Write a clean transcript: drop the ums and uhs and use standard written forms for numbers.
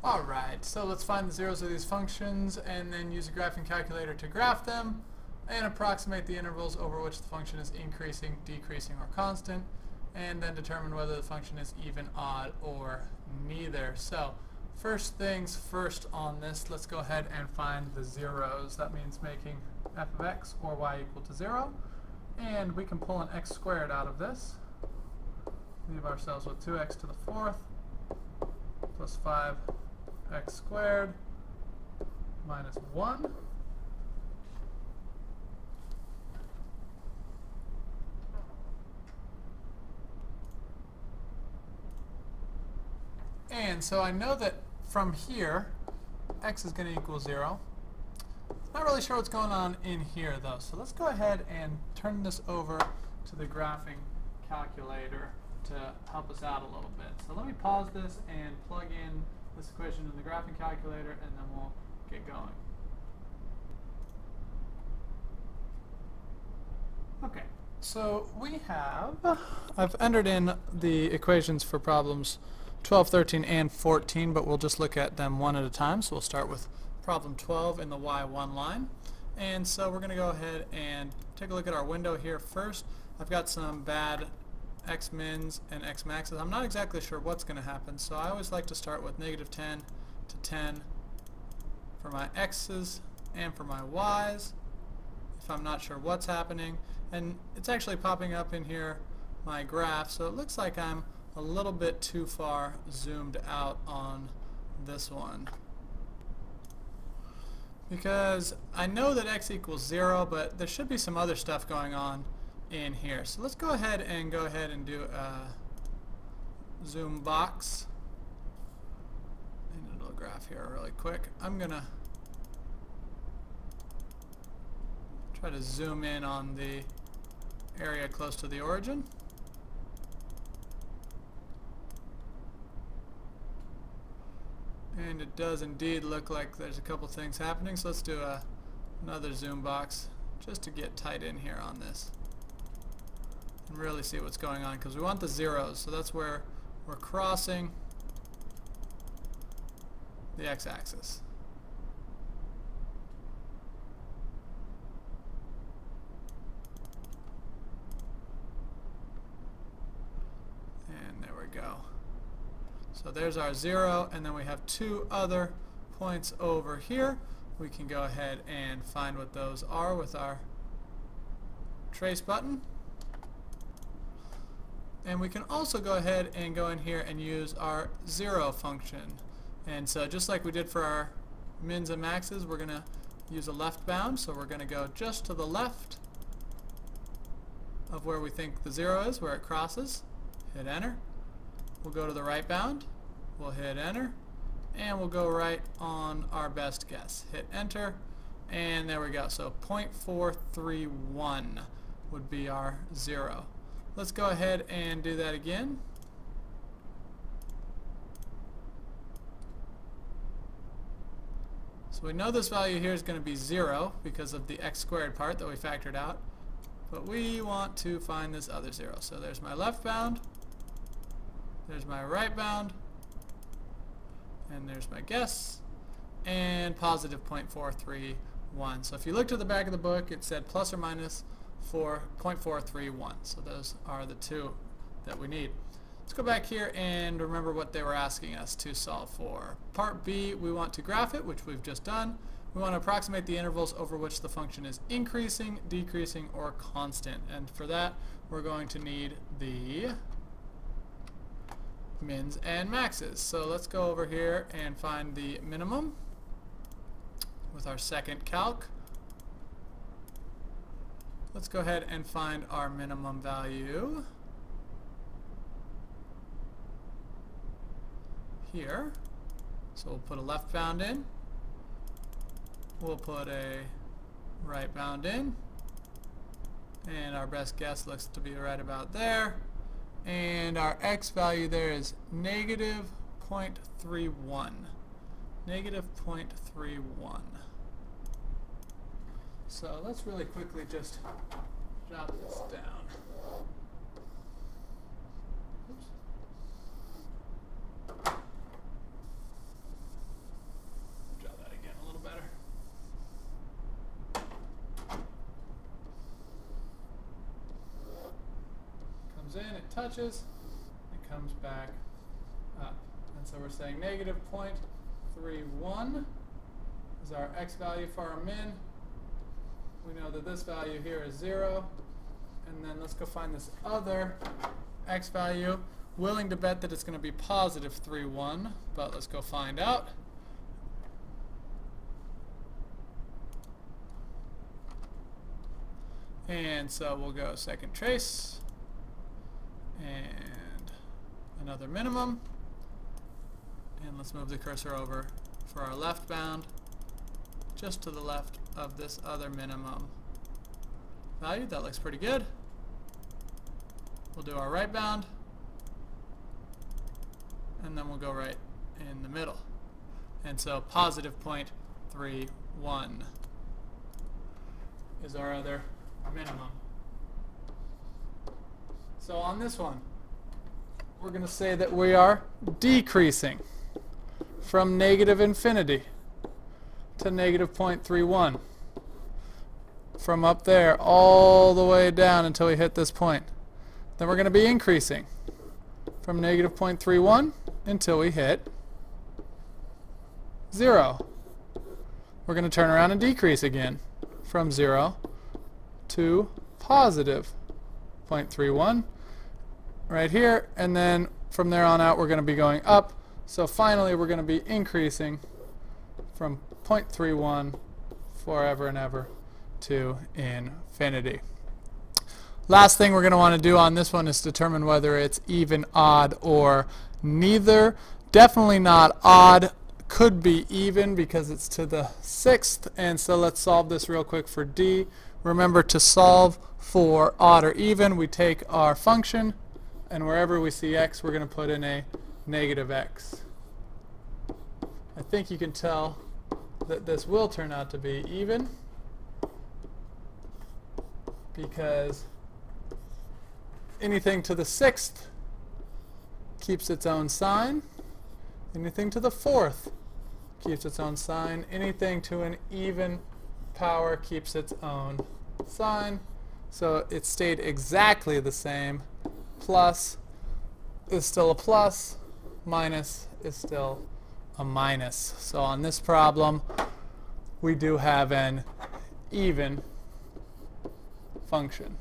Alright, so let's find the zeros of these functions and then use a graphing calculator to graph them and approximate the intervals over which the function is increasing, decreasing, or constant, and then determine whether the function is even, odd, or neither. So first things first on this, let's go ahead and find the zeros. That means making f of x or y equal to 0, and we can pull an x squared out of this. Leave ourselves with 2x to the 4th plus 5x squared minus 1. And so I know that from here, x is going to equal 0. Not really sure what's going on in here, though. So let's go ahead and turn this over to the graphing calculator to help us out a little bit. So let me pause this and plug in this equation in the graphing calculator, and then we'll get going. Okay, so I've entered in the equations for problems 12, 13, and 14, but we'll just look at them one at a time. So we'll start with problem 12 in the y1 line. And so we're going to go ahead and take a look at our window here first. I've got some bad x mins and x maxes. I'm not exactly sure what's going to happen, so I always like to start with negative 10 to 10 for my x's and for my y's if I'm not sure what's happening. And it's actually popping up in here, my graph, so it looks like I'm a little bit too far zoomed out on this one, because I know that x equals 0, but there should be some other stuff going on in here. So let's go ahead and do a zoom box and a little graph here really quick. I'm gonna try to zoom in on the area close to the origin. And it does indeed look like there's a couple things happening, so let's do another zoom box just to get tight in here on this and really see what's going on, because we want the zeros, so that's where we're crossing the x-axis. And there we go. So there's our 0, and then we have two other points over here. We can go ahead and find what those are with our trace button. And we can also go ahead and go in here and use our 0 function. And so just like we did for our mins and maxes, we're going to use a left bound. So we're going to go just to the left of where we think the 0 is, where it crosses. Hit enter. We'll go to the right bound. We'll hit enter, and we'll go right on our best guess. Hit enter, and there we go. So 0.431 would be our 0. Let's go ahead and do that again. So we know this value here is going to be 0 because of the x squared part that we factored out, but we want to find this other 0. So there's my left bound, there's my right bound, and there's my guess, and positive 0.431. So if you looked at the back of the book, it said plus or minus 0.431. So those are the two that we need. Let's go back here and remember what they were asking us to solve for. Part B, we want to graph it, which we've just done. We want to approximate the intervals over which the function is increasing, decreasing, or constant. And for that, we're going to need the mins and maxes. So let's go over here and find the minimum with our second calc. Let's go ahead and find our minimum value here. So we'll put a left bound in, we'll put a right bound in, and our best guess looks to be right about there. And our x value there is negative 0.31. Negative 0.31. So let's really quickly just jot this down. Oops. touches, it comes back up. And so we're saying negative 0.31 is our x value for our min. We know that this value here is 0. And then let's go find this other x value. Willing to bet that it's going to be positive 3.1, but let's go find out. And so we'll go second trace and another minimum. And let's move the cursor over for our left bound just to the left of this other minimum value. That looks pretty good. We'll do our right bound, and then we'll go right in the middle. And so positive 0.31 is our other minimum. So on this one, we're going to say that we are decreasing from negative infinity to negative 0.31. From up there all the way down until we hit this point. Then we're going to be increasing from negative 0.31 until we hit 0. We're going to turn around and decrease again from 0 to positive 0.31 right here, and then from there on out we're going to be going up. So finally we're going to be increasing from 0.31 forever and ever to infinity. Last thing we're going to want to do on this one is determine whether it's even, odd, or neither. Definitely not odd. Could be even because it's to the 6th. And so let's solve this real quick for D. Remember, to solve for odd or even, we take our function, and wherever we see x, we're going to put in a negative x. I think you can tell that this will turn out to be even, because anything to the 6th keeps its own sign. Anything to the 4th keeps its own sign. Anything to an even power keeps its own sign. So it stayed exactly the same. Plus is still a plus. Minus is still a minus. So on this problem, we do have an even function.